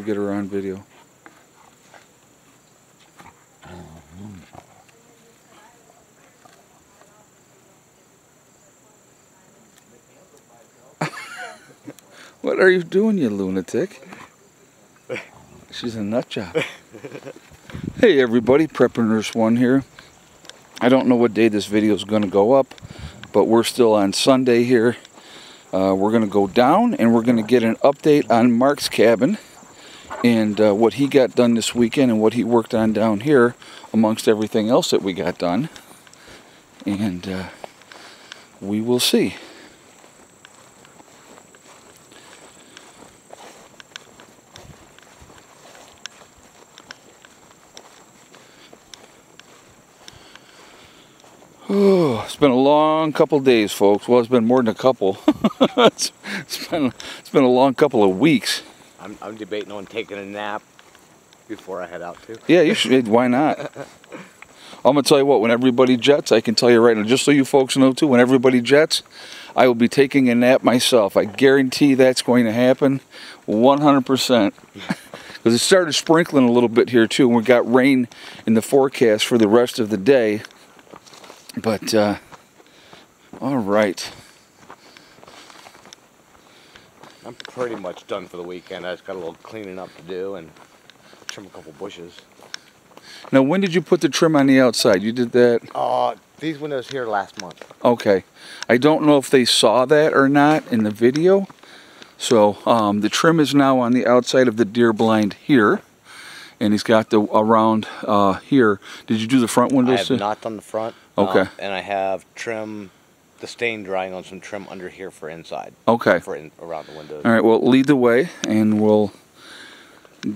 we'll get her on video. What are you doing, you lunatic? She's a nut job. Hey everybody, Prepper Nurse 1 here. I don't know what day this video is going to go up, but we're still on Sunday here. We're going to go down and we're going to get an update on Mark's cabin and what he got done this weekend and what he worked on down here amongst everything else that we got done. And we will see. Oh, it's been a long couple days, folks. Well, it's been more than a couple. it's been a long couple of weeks. I'm debating on taking a nap before I head out too. Yeah, you should. Why not? I'm gonna tell you what. When everybody jets, I can tell you right now, just so you folks know too. When everybody jets, I will be taking a nap myself. I guarantee that's going to happen, 100%. Because it started sprinkling a little bit here too, and we got rain in the forecast for the rest of the day. But, all right. I'm pretty much done for the weekend. I just got a little cleaning up to do and trim a couple bushes. Now, when did you put the trim on the outside? You did that? These windows here last month. Okay. I don't know if they saw that or not in the video. So, the trim is now on the outside of the deer blind here. And he's got the around here. Did you do the front windows? I have not done the front. Okay. And I have the stain drying on some trim under here for inside. Okay. Around the windows. All right, well, lead the way, and we'll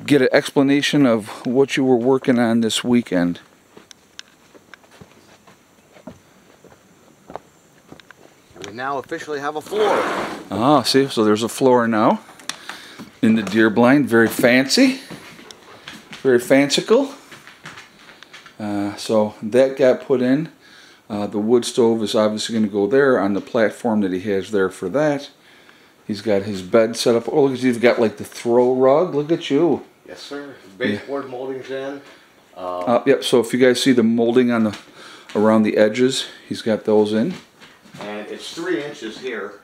get an explanation of what you were working on this weekend. We now officially have a floor. Ah, see, so there's a floor now in the deer blind. Very fancy. Very fanciful. So that got put in. The wood stove is obviously going to go there on the platform that he has there for that. He's got his bed set up. Oh, look at you. You've got like the throw rug. Look at you. Yes, sir. Baseboard molding's in. Yep, so if you guys see the molding on the around the edges, he's got those in. And it's 3 inches here.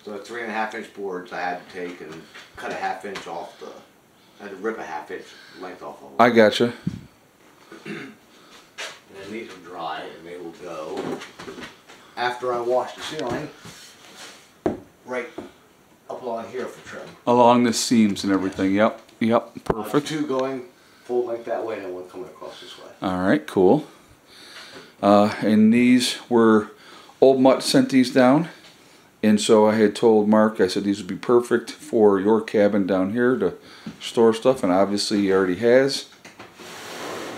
So the 3.5 inch boards I had to take and cut a 1/2 inch off the... I had to rip a 1/2 inch length off of them. I gotcha. And these will dry and they will go after I wash the ceiling right up along here for trim. Along the seams and everything. Yep. Yep. Perfect. 2 going full length that way and 1 coming across this way. All right. Cool. And these were Old Mutt sent these down, and so I had told Mark, I said these would be perfect for your cabin down here to store stuff, and obviously he already has.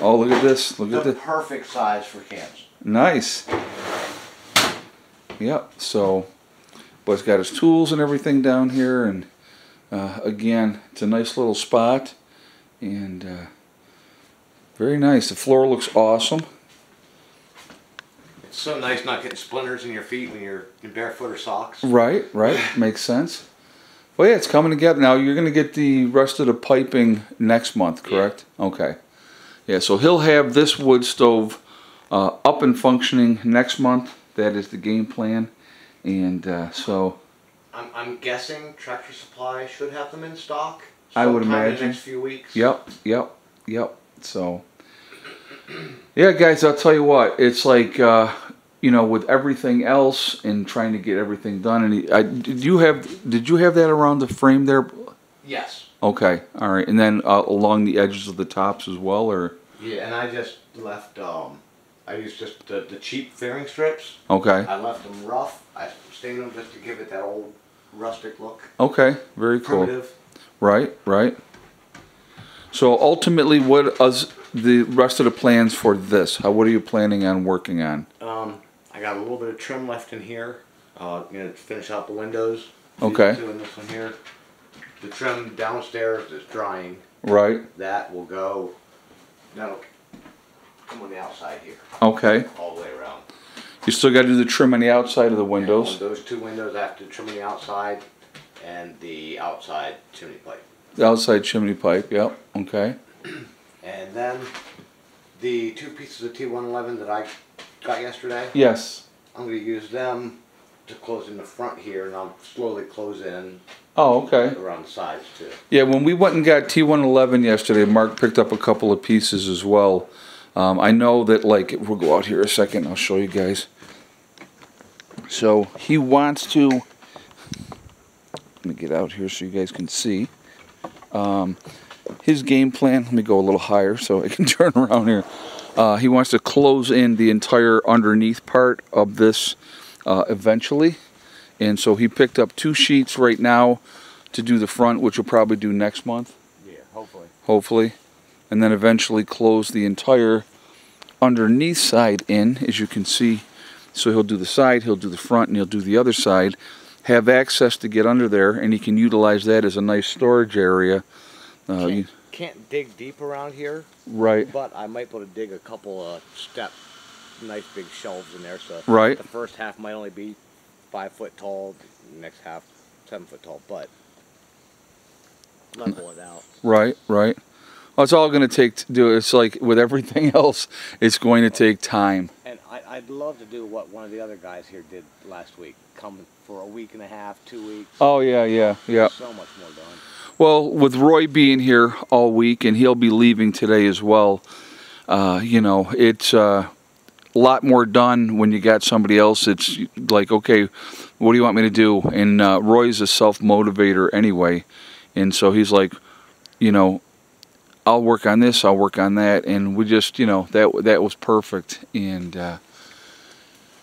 Oh, look at this. Look at this. Perfect size for camps. Nice. Yep. So, but it's got his tools and everything down here, and again, it's a nice little spot, and very nice. The floor looks awesome. It's so nice not getting splinters in your feet when you're in barefoot or socks. Right, right. Makes sense. Well, yeah, it's coming together. Now, you're going to get the rest of the piping next month, correct? Yeah. Okay. Yeah, so he'll have this wood stove up and functioning next month. That is the game plan. And so... I'm guessing Tractor Supply should have them in stock. I would imagine. In the next few weeks. Yep. So... Yeah, guys, I'll tell you what. It's like, you know, with everything else and trying to get everything done. And did you have that around the frame there? Yes. Okay, all right. And then along the edges of the tops as well, or? Yeah, and I just left. I used just the cheap fairing strips. Okay. I left them rough. I stained them just to give it that old rustic look. Okay, very cool. Primitive. Right, right. So ultimately, what is the rest of the plans for this? What are you planning on working on? I got a little bit of trim left in here. To finish out the windows. Okay. Doing this one here. The trim downstairs is drying. Right. That will go. That'll come on the outside here. Okay. All the way around. You still got to do the trim on the outside of the windows. And on those 2 windows, I have to trim on the outside and the outside chimney pipe. The outside chimney pipe, yep, okay. And then the 2 pieces of T111 that I got yesterday, Yes. I'm going to use them to close in the front here, and I'll slowly close in Oh, okay. around the sides too. Yeah, when we went and got T111 yesterday, Mark picked up a couple of pieces as well. I know that, like, we'll go out here a second, I'll show you guys. So he wants to, let me get out here so you guys can see. His game plan, let me go a little higher so I can turn around here. He wants to close in the entire underneath part of this eventually. And so he picked up 2 sheets right now to do the front, which we'll probably do next month. Yeah, hopefully. Hopefully. And then eventually close the entire underneath side in, as you can see. So he'll do the side, he'll do the front, and he'll do the other side. Have access to get under there, and he can utilize that as a nice storage area. Can't dig deep around here. Right. But I might be able to dig a couple of nice big shelves in there. So right. The first half might only be 5 foot tall, the next half 7 foot tall, but level it out. Right, right. Well, it's all going to take to do. It's like with everything else, it's going to take time. And I'd love to do what one of the other guys here did last week. Come for a week and a half, 2 weeks. Oh, yeah, yeah, yeah. So much more done. Well, with Roy being here all week, and he'll be leaving today as well, you know, it's a lot more done when you got somebody else. It's like, okay, what do you want me to do? And Roy's a self-motivator anyway. And so he's like, you know, I'll work on this, I'll work on that. And we just, you know, that was perfect. And,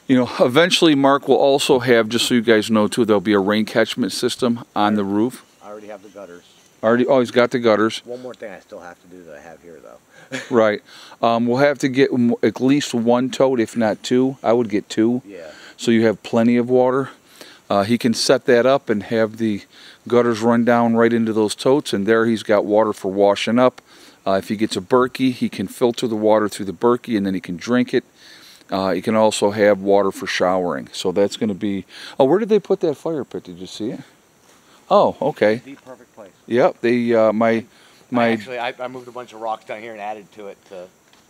you know, eventually Mark will also have, just so you guys know too, there'll be a rain catchment system on the roof. I already have the gutters. Oh, he's got the gutters. One more thing I still have to do that I have here, though. Right. We'll have to get at least 1 tote, if not 2. I would get 2. Yeah. So you have plenty of water. He can set that up and have the gutters run down right into those totes, and there he's got water for washing up. If he gets a Berkey, he can filter the water through the Berkey, and then he can drink it. He can also have water for showering. So that's going to be... Oh, where did they put that fire pit? Did you see it? Oh, okay. The perfect place. Yep, they Actually, I moved a bunch of rocks down here and added to it.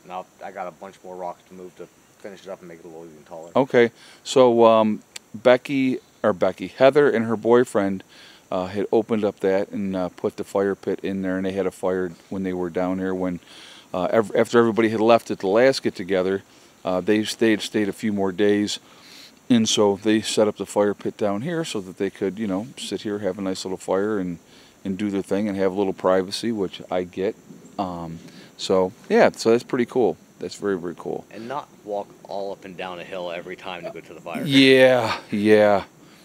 Now I got a bunch more rocks to move to finish it up and make it a little even taller. Okay, so Heather and her boyfriend had opened up that and put the fire pit in there, and they had a fire when they were down here. When after everybody had left at the last get together, they stayed a few more days. And so they set up the fire pit down here so that they could, you know, sit here, have a nice little fire, and do their thing and have a little privacy, which I get. So yeah, so that's pretty cool. That's very, very cool. And not walk all up and down a hill every time to go to the fire pit. Yeah, yeah.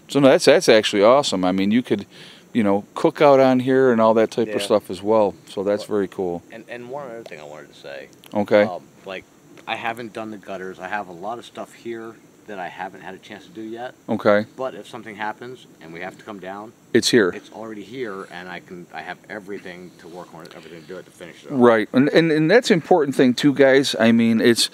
So no, that's actually awesome. I mean, you could, you know, cook out on here and all that type of stuff as well. So that's very cool. And one other thing I wanted to say. Okay. Like, I haven't done the gutters. I have a lot of stuff here that I haven't had a chance to do yet. Okay. But if something happens and we have to come down, it's here. It's already here, and I have everything to work on it, everything to do it to finish it up. Right, and that's an important thing too, guys. I mean, it's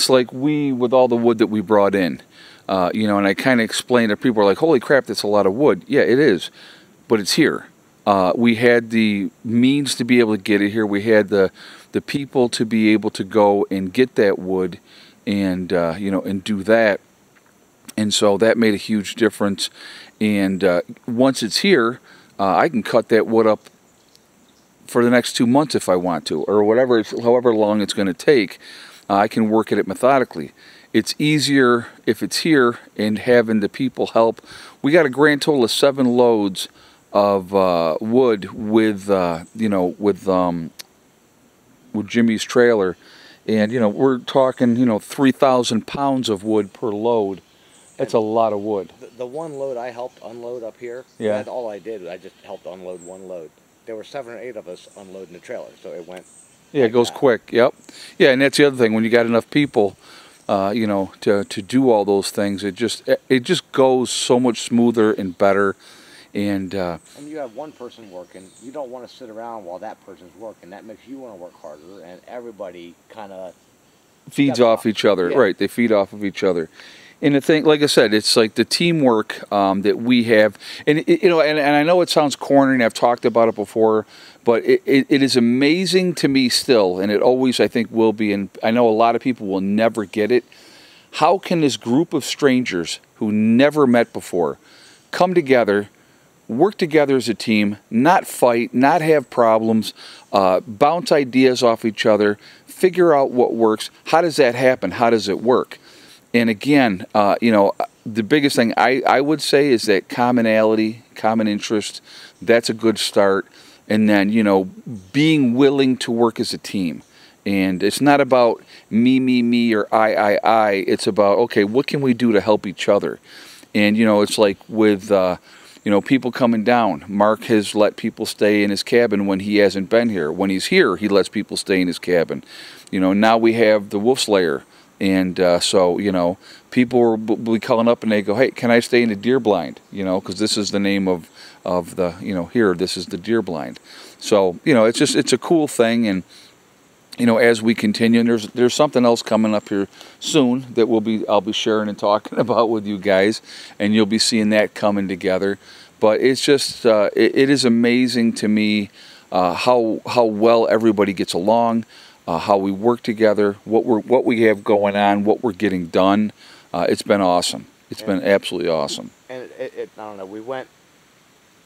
like with all the wood that we brought in, you know, and I kind of explained to people are like, holy crap, that's a lot of wood. Yeah, it is, but it's here. We had the means to be able to get it here. We had the people to be able to go and get that wood, and you know, and do that. And so that made a huge difference. And once it's here, I can cut that wood up for the next 2 months if I want to, or whatever, however long it's going to take. I can work at it methodically. It's easier if it's here and having the people help. We got a grand total of 7 loads of wood with you know, with Jimmy's trailer, and you know, we're talking, you know, 3,000 pounds of wood per load. That's a lot of wood. The one load I helped unload up here, that's all I did. I just helped unload 1 load. There were 7 or 8 of us unloading the trailer, so it went. Yeah, it goes quick. Yep. Yeah, and that's the other thing. When you got enough people, you know, to do all those things, it just goes so much smoother and better. And you have one person working. You don't want to sit around while that person's working. That makes you want to work harder, and everybody kind of feeds off each other. Yeah. Right, they feed off of each other. And the thing, like I said, it's like the teamwork that we have, and you know, and I know it sounds corny, and I've talked about it before, but it is amazing to me still, and it always I think will be, and I know a lot of people will never get it. How can this group of strangers who never met before come together, work together as a team, not fight, not have problems, bounce ideas off each other, figure out what works? How does that happen? How does it work? And again, you know, the biggest thing I would say is that commonality, common interest, that's a good start. And then, you know, being willing to work as a team. And it's not about me, or I. It's about, okay, what can we do to help each other? And, you know, it's like with, you know, people coming down. Mark has let people stay in his cabin when he hasn't been here. When he's here, he lets people stay in his cabin. You know, now we have the Wolf Slayer. And so, you know, people will be calling up and they go, hey, can I stay in the deer blind? You know, because this is the name of the, you know, here, this is the deer blind. So, you know, it's just, it's a cool thing. And, you know, as we continue, and there's something else coming up here soon that I'll be sharing and talking about with you guys. And you'll be seeing that coming together. But it's just, it is amazing to me how well everybody gets along. How we work together, what we have going on, what we're getting done. It's been awesome. It's been absolutely awesome. And I don't know, we went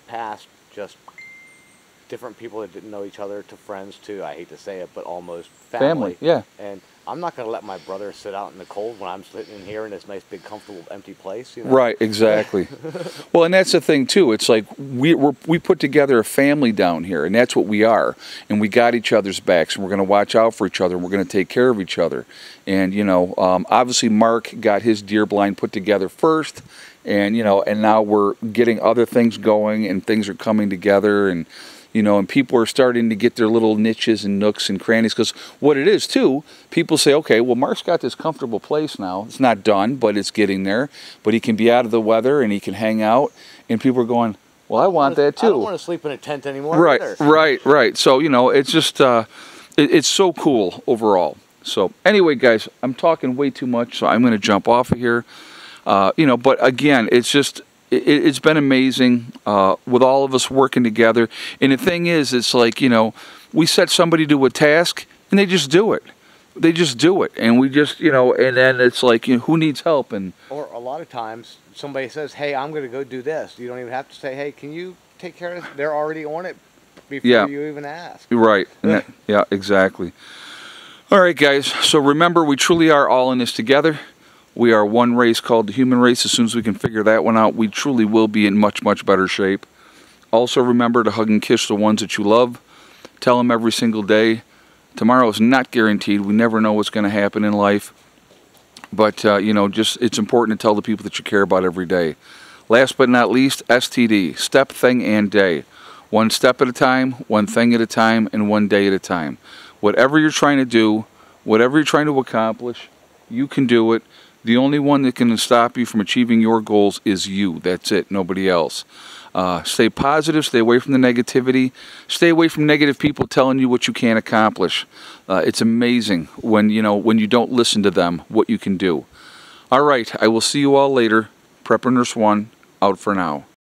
past just different people that didn't know each other to friends to, I hate to say it, but almost family. Yeah. And I'm not going to let my brother sit out in the cold when I'm sitting in here in this nice, big, comfortable, empty place. You know? Right, exactly. Well, and that's the thing, too. It's like we put together a family down here, and that's what we are. And we got each other's backs, and we're going to watch out for each other, and we're going to take care of each other. And, you know, obviously Mark got his deer blind put together first, and, you know, and now we're getting other things going, and things are coming together, and, you know, and people are starting to get their little niches and nooks and crannies. Because what it is, too, people say, okay, well, Mark's got this comfortable place now. It's not done, but it's getting there. But he can be out of the weather, and he can hang out. And people are going, well, I want that, too. I don't want to sleep in a tent anymore. Right, either. right. So, you know, it's just, it's so cool overall. So, anyway, guys, I'm talking way too much, so I'm going to jump off of here. You know, but again, it's just... It's been amazing with all of us working together. And the thing is, it's like, you know, we set somebody to a task and they just do it. They just do it. And we just, you know, and then it's like, you know, who needs help? And or a lot of times somebody says, hey, I'm going to go do this. You don't even have to say, hey, can you take care of this? They're already on it before you even ask. Right. Yeah, exactly. All right, guys. So remember, we truly are all in this together. We are one race called the human race. As soon as we can figure that one out, we truly will be in much, much better shape. Also remember to hug and kiss the ones that you love. Tell them every single day. Tomorrow is not guaranteed. We never know what's going to happen in life. But, you know, just it's important to tell the people that you care about every day. Last but not least, STD, step, thing, and day. One step at a time, one thing at a time, and one day at a time. Whatever you're trying to do, whatever you're trying to accomplish, you can do it. The only one that can stop you from achieving your goals is you. That's it, nobody else. Stay positive, stay away from the negativity, stay away from negative people telling you what you can't accomplish. It's amazing when you don't listen to them, what you can do. All right, I will see you all later. Prepper Nurse 1, out for now.